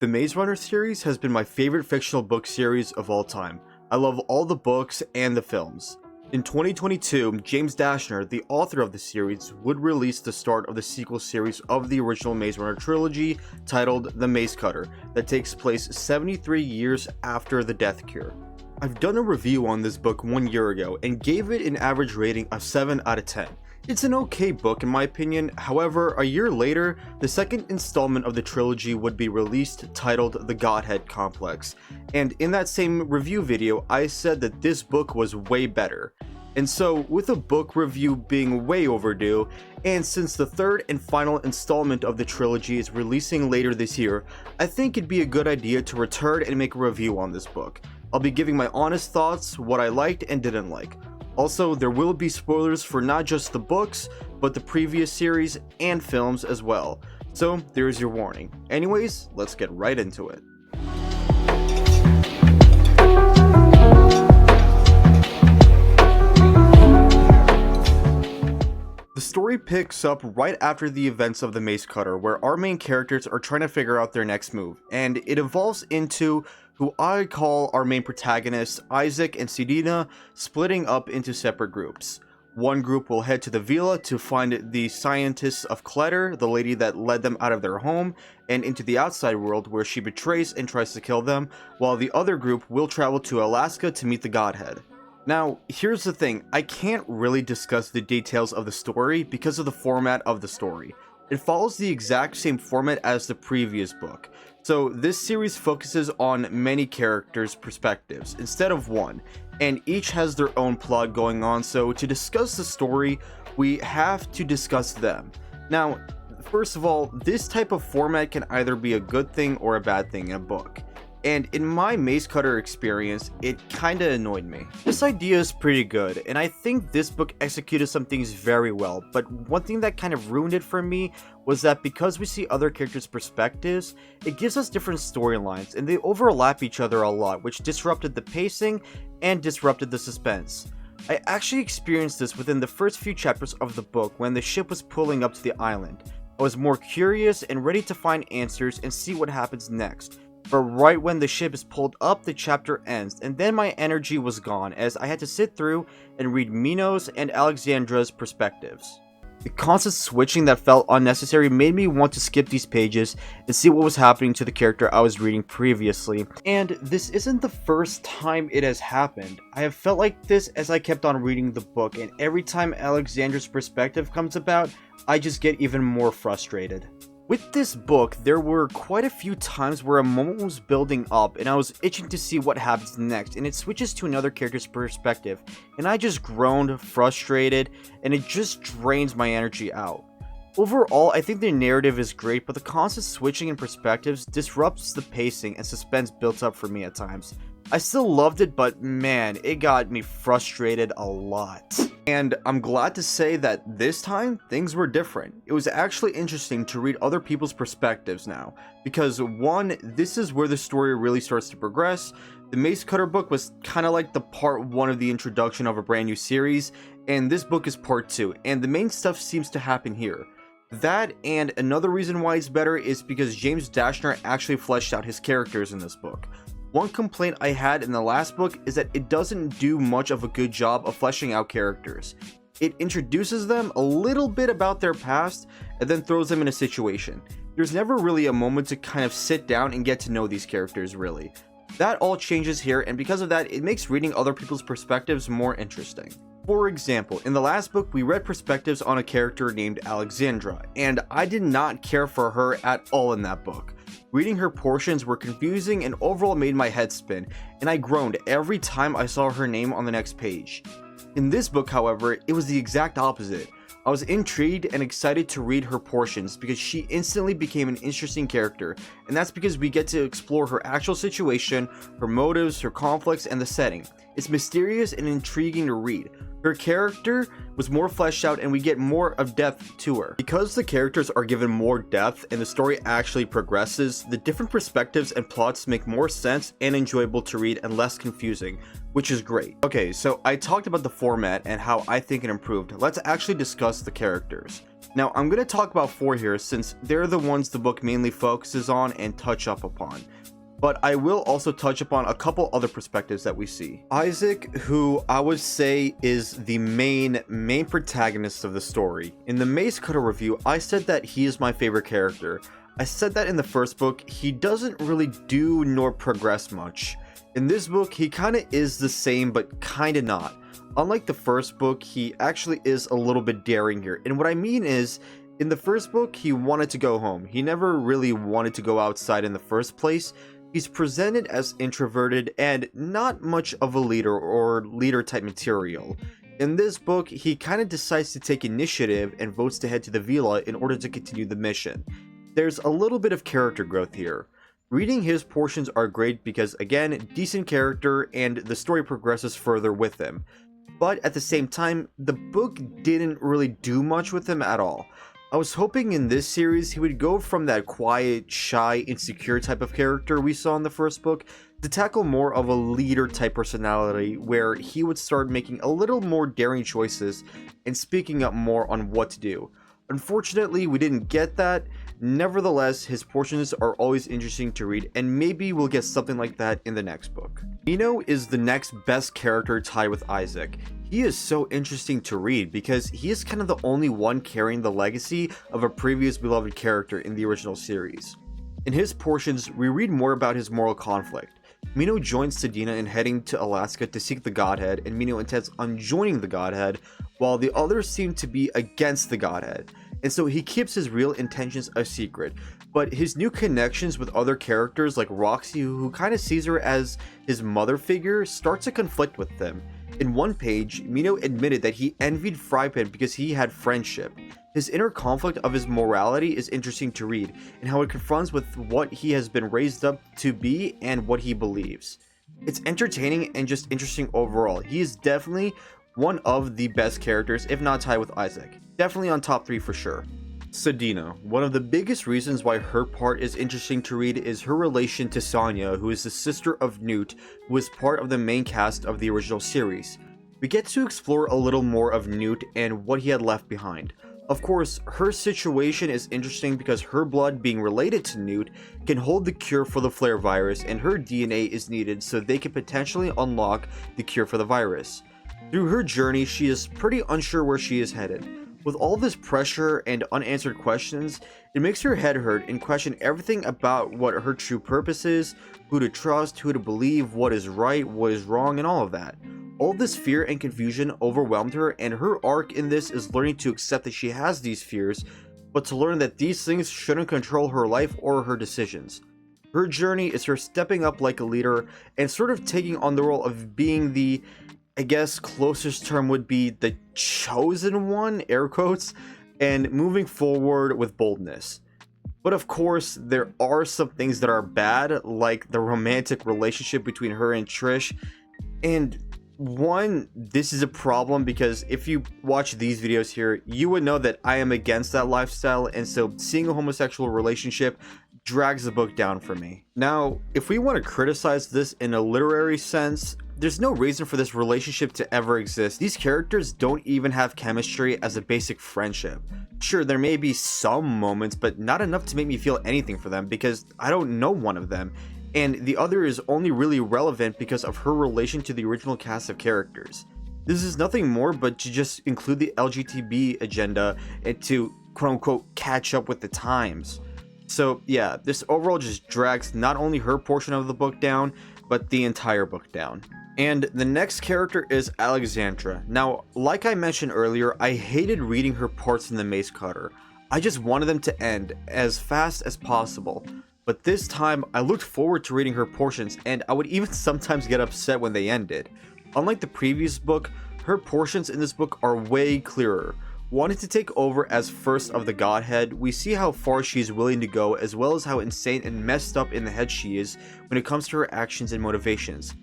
The Maze Runner series has been my favorite fictional book series of all time. I love all the books and the films. In 2022, James Dashner, the author of the series, would release the start of the sequel series of the original Maze Runner trilogy titled The Maze Cutter that takes place 73 years after the Death Cure. I've done a review on this book 1 year ago and gave it an average rating of 7 out of 10. It's an okay book in my opinion, however, a year later, the second installment of the trilogy would be released titled The Godhead Complex, and in that same review video, I said that this book was way better. And so, with a book review being way overdue, and since the third and final installment of the trilogy is releasing later this year, I think it'd be a good idea to return and make a review on this book. I'll be giving my honest thoughts, what I liked and didn't like. Also, there will be spoilers for not just the books, but the previous series and films as well. So, there's your warning. Anyways, let's get right into it. The story picks up right after the events of the Maze Cutter, where our main characters are trying to figure out their next move, and it evolves into who I call our main protagonists, Isaac and Sedina, splitting up into separate groups. One group will head to the villa to find the scientists of Kletter, the lady that led them out of their home, and into the outside world where she betrays and tries to kill them, while the other group will travel to Alaska to meet the Godhead. Now, here's the thing, I can't really discuss the details of the story because of the format of the story. It follows the exact same format as the previous book. So this series focuses on many characters' perspectives instead of one, and each has their own plot going on, so to discuss the story, we have to discuss them. Now, first of all, this type of format can either be a good thing or a bad thing in a book. And in my Maze Cutter experience, it kinda annoyed me. This idea is pretty good, and I think this book executed some things very well, but one thing that kind of ruined it for me was that because we see other characters' perspectives, it gives us different storylines, and they overlap each other a lot, which disrupted the pacing and disrupted the suspense. I actually experienced this within the first few chapters of the book when the ship was pulling up to the island. I was more curious and ready to find answers and see what happens next. But right when the ship is pulled up, the chapter ends, and then my energy was gone as I had to sit through and read Minos and Alexandra's perspectives. The constant switching that felt unnecessary made me want to skip these pages and see what was happening to the character I was reading previously. And this isn't the first time it has happened. I have felt like this as I kept on reading the book, and every time Alexandra's perspective comes about, I just get even more frustrated. With this book, there were quite a few times where a moment was building up and I was itching to see what happens next, and it switches to another character's perspective, and I just groaned, frustrated, and it just drains my energy out. Overall, I think the narrative is great, but the constant switching in perspectives disrupts the pacing and suspense built up for me at times. I still loved it, but man, it got me frustrated a lot. And I'm glad to say that this time, things were different. It was actually interesting to read other people's perspectives now, because one, this is where the story really starts to progress. The Maze Cutter book was kind of like the part 1 of the introduction of a brand new series, and this book is part 2, and the main stuff seems to happen here. That, and another reason why it's better is because James Dashner actually fleshed out his characters in this book. One complaint I had in the last book is that it doesn't do much of a good job of fleshing out characters. It introduces them a little bit about their past and then throws them in a situation. There's never really a moment to kind of sit down and get to know these characters really. That all changes here, and because of that, it makes reading other people's perspectives more interesting. For example, in the last book, we read perspectives on a character named Alexandra, and I did not care for her at all in that book. Reading her portions were confusing and overall made my head spin, and I groaned every time I saw her name on the next page. In this book, however, it was the exact opposite. I was intrigued and excited to read her portions because she instantly became an interesting character, and that's because we get to explore her actual situation, her motives, her conflicts, and the setting. It's mysterious and intriguing to read. Her character was more fleshed out and we get more of depth to her. Because the characters are given more depth and the story actually progresses, the different perspectives and plots make more sense and enjoyable to read and less confusing, which is great. Okay, so I talked about the format and how I think it improved. Let's actually discuss the characters. Now, I'm going to talk about 4 here since they're the ones the book mainly focuses on and touch up upon. But I will also touch upon a couple other perspectives that we see. Isaac, who I would say is the main protagonist of the story. In the Mace Cutter review, I said that he is my favorite character. I said that in the first book, he doesn't really do nor progress much. In this book, he kind of is the same, but kind of not. Unlike the first book, he actually is a little bit daring here. And what I mean is, in the first book, he wanted to go home. He never really wanted to go outside in the first place. He's presented as introverted and not much of a leader or leader type material. In this book, he kind of decides to take initiative and votes to head to the villa in order to continue the mission. There's a little bit of character growth here. Reading his portions are great because, again, decent character and the story progresses further with him. But at the same time, the book didn't really do much with him at all. I was hoping in this series he would go from that quiet, shy, insecure type of character we saw in the first book to tackle more of a leader type personality where he would start making a little more daring choices and speaking up more on what to do. Unfortunately, we didn't get that. Nevertheless, his portions are always interesting to read, and maybe we'll get something like that in the next book. Mino is the next best character tied with Isaac. He is so interesting to read because he is kind of the only one carrying the legacy of a previous beloved character in the original series. In his portions, we read more about his moral conflict. Mino joins Sedina in heading to Alaska to seek the Godhead, and Mino intends on joining the Godhead, while the others seem to be against the Godhead, and so he keeps his real intentions a secret. But his new connections with other characters like Roxy, who kind of sees her as his mother figure, starts to conflict with them. In one page, Mino admitted that he envied Frypan because he had friendship. His inner conflict of his morality is interesting to read, and how it confronts with what he has been raised up to be and what he believes. It's entertaining and just interesting overall. He is definitely one of the best characters, if not tied with Isaac. Definitely on top 3 for sure. Sedina. One of the biggest reasons why her part is interesting to read is her relation to Sonia, who is the sister of Newt, who is part of the main cast of the original series. We get to explore a little more of Newt and what he had left behind. Of course, her situation is interesting because her blood being related to Newt can hold the cure for the flare virus, and her DNA is needed so they can potentially unlock the cure for the virus. Through her journey, she is pretty unsure where she is headed. With all this pressure and unanswered questions, it makes her head hurt and question everything about what her true purpose is, who to trust, who to believe, what is right, what is wrong, and all of that. All this fear and confusion overwhelmed her, and her arc in this is learning to accept that she has these fears, but to learn that these things shouldn't control her life or her decisions. Her journey is her stepping up like a leader and sort of taking on the role of being the, I guess closest term would be the chosen one, air quotes, and moving forward with boldness. But of course, there are some things that are bad, like the romantic relationship between her and Trish. And one, this is a problem because if you watch these videos here, you would know that I am against that lifestyle, and so seeing a homosexual relationship drags the book down for me. Now, if we want to criticize this in a literary sense, there's no reason for this relationship to ever exist. These characters don't even have chemistry as a basic friendship. Sure, there may be some moments, but not enough to make me feel anything for them because I don't know one of them, and the other is only really relevant because of her relation to the original cast of characters. This is nothing more but to just include the LGBT agenda and to quote-unquote catch up with the times. So yeah, this overall just drags not only her portion of the book down, but the entire book down. And the next character is Alexandra. Now, like I mentioned earlier, I hated reading her parts in the Mace Cutter. I just wanted them to end as fast as possible. But this time, I looked forward to reading her portions, and I would even sometimes get upset when they ended. Unlike the previous book, her portions in this book are way clearer. Wanting to take over as first of the Godhead, we see how far she is willing to go, as well as how insane and messed up in the head she is when it comes to her actions and motivations.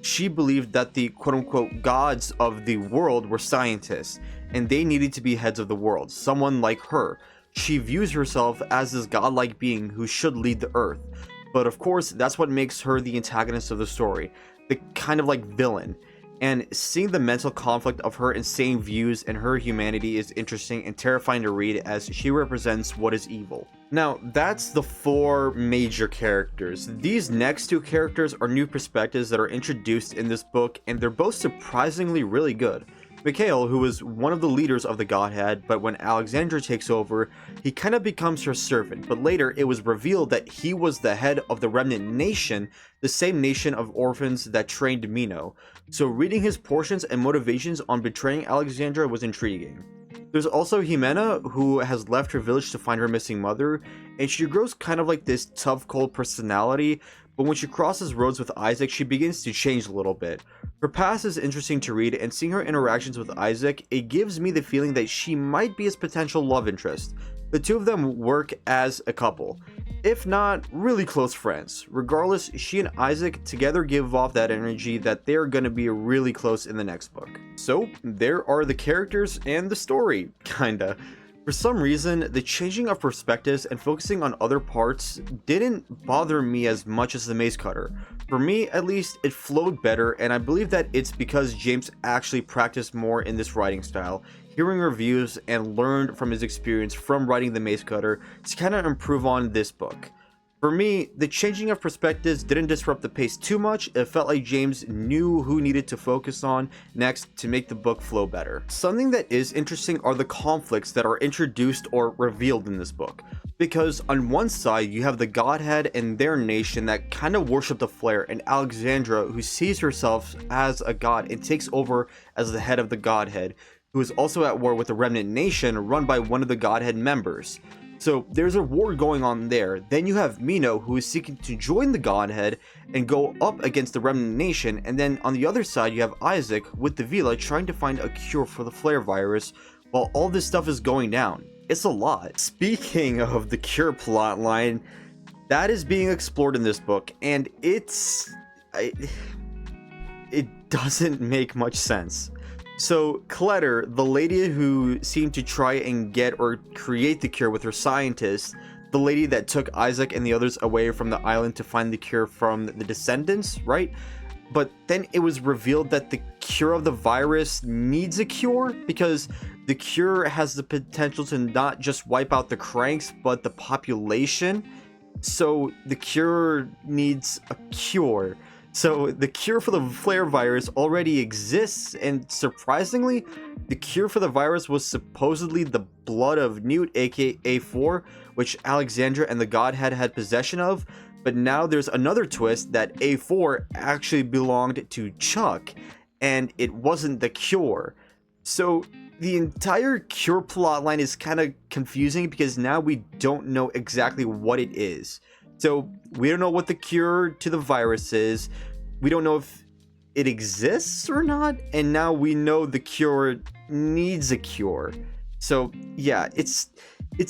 She believed that the quote-unquote gods of the world were scientists, and they needed to be heads of the world, someone like her. She views herself as this godlike being who should lead the earth. But of course, that's what makes her the antagonist of the story, the kind of like villain. And seeing the mental conflict of her insane views and her humanity is interesting and terrifying to read, as she represents what is evil. Now, that's the 4 major characters. These next 2 characters are new perspectives that are introduced in this book, and they're both surprisingly really good. Mikhail, who was one of the leaders of the Godhead, but when Alexandra takes over, he kind of becomes her servant, but later it was revealed that he was the head of the Remnant Nation, the same nation of orphans that trained Mino. So reading his portions and motivations on betraying Alexandra was intriguing. There's also Jimena, who has left her village to find her missing mother, and she grows kind of like this tough, cold personality, but when she crosses roads with Isaac, she begins to change a little bit. Her past is interesting to read, and seeing her interactions with Isaac, it gives me the feeling that she might be his potential love interest. The two of them work as a couple, if not really close friends. Regardless, she and Isaac together give off that energy that they're gonna be really close in the next book. So there are the characters and the story, kinda. For some reason, the changing of perspectives and focusing on other parts didn't bother me as much as the Mace Cutter. For me, at least, it flowed better, and I believe that it's because James actually practiced more in this writing style, hearing reviews and learned from his experience from writing the Mace Cutter to kind of improve on this book. For me, the changing of perspectives didn't disrupt the pace too much. It felt like James knew who needed to focus on next to make the book flow better. Something that is interesting are the conflicts that are introduced or revealed in this book. Because on one side, you have the Godhead and their nation that kind of worship the flare, and Alexandra, who sees herself as a god and takes over as the head of the Godhead, who is also at war with the Remnant Nation run by one of the Godhead members. So there's a war going on there. Then you have Mino, who is seeking to join the Godhead and go up against the Remnant Nation, and then on the other side you have Isaac with the Vila trying to find a cure for the flare virus while all this stuff is going down. It's a lot. Speaking of the cure plotline, that is being explored in this book, and it doesn't make much sense. So Kletter, the lady who seemed to try and get or create the cure with her scientists, the lady that took Isaac and the others away from the island to find the cure from the descendants, right? But then it was revealed that the cure of the virus needs a cure, because the cure has the potential to not just wipe out the cranks, but the population. So the cure needs a cure. So the cure for the flare virus already exists, and surprisingly, the cure for the virus was supposedly the blood of Newt, aka A4, which Alexandra and the Godhead had possession of, but now there's another twist that A4 actually belonged to Chuck, and it wasn't the cure. So the entire cure plotline is kind of confusing because now we don't know exactly what it is. So we don't know what the cure to the virus is. We don't know if it exists or not. And now we know the cure needs a cure. So yeah, it's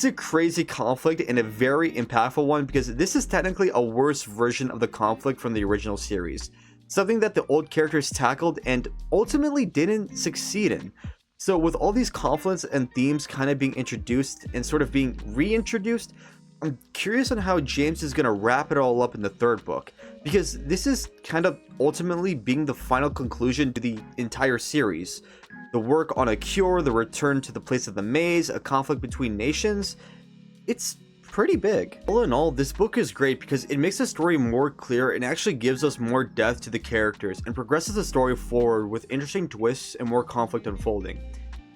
a crazy conflict and a very impactful one, because this is technically a worse version of the conflict from the original series. Something that the old characters tackled and ultimately didn't succeed in. So with all these conflicts and themes kind of being introduced and sort of being reintroduced, I'm curious on how James is going to wrap it all up in the third book, because this is kind of ultimately being the final conclusion to the entire series. The work on a cure, the return to the place of the maze, a conflict between nations. It's pretty big. All in all, this book is great because it makes the story more clear and actually gives us more depth to the characters and progresses the story forward with interesting twists and more conflict unfolding.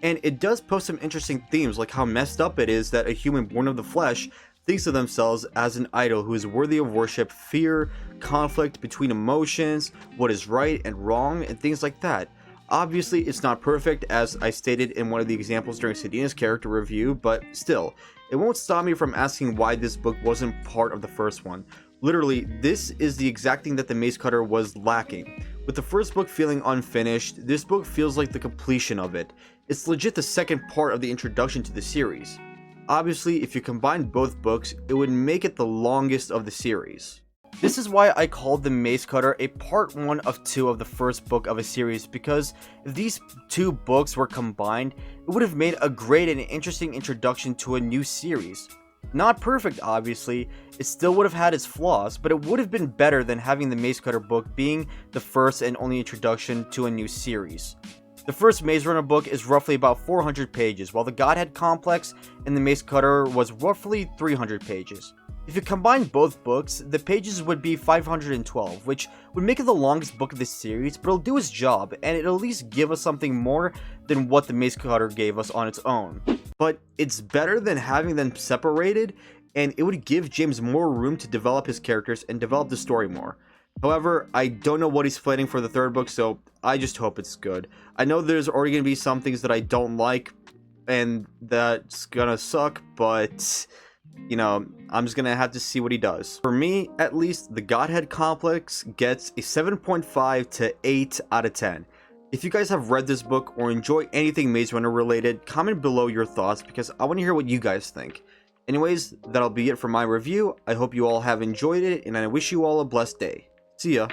And it does post some interesting themes, like how messed up it is that a human born of the flesh thinks of themselves as an idol who is worthy of worship, fear, conflict between emotions, what is right and wrong, and things like that. Obviously, it's not perfect, as I stated in one of the examples during Sedina's character review, but still, it won't stop me from asking why this book wasn't part of the first one. Literally, this is the exact thing that the Mace Cutter was lacking. With the first book feeling unfinished, this book feels like the completion of it. It's legit the second part of the introduction to the series. Obviously, if you combine both books, it would make it the longest of the series. This is why I called The Mace Cutter a part 1 of 2 of the first book of a series, because if these two books were combined, it would have made a great and interesting introduction to a new series. Not perfect, obviously, it still would have had its flaws, but it would have been better than having the Mace Cutter book being the first and only introduction to a new series. The first Maze Runner book is roughly about 400 pages, while the Godhead Complex and the Mace Cutter was roughly 300 pages. If you combine both books, the pages would be 512, which would make it the longest book of the series, but it'll do its job, and it'll at least give us something more than what the Mace Cutter gave us on its own. But it's better than having them separated, and it would give James more room to develop his characters and develop the story more. However, I don't know what he's planning for the third book, so I just hope it's good. I know there's already going to be some things that I don't like, and that's gonna suck, but you know, I'm just gonna have to see what he does. For me, at least, the Godhead Complex gets a 7.5 to 8 out of 10. If you guys have read this book or enjoy anything Maze Runner related, comment below your thoughts because I want to hear what you guys think. Anyways, that'll be it for my review. I hope you all have enjoyed it, and I wish you all a blessed day. See ya.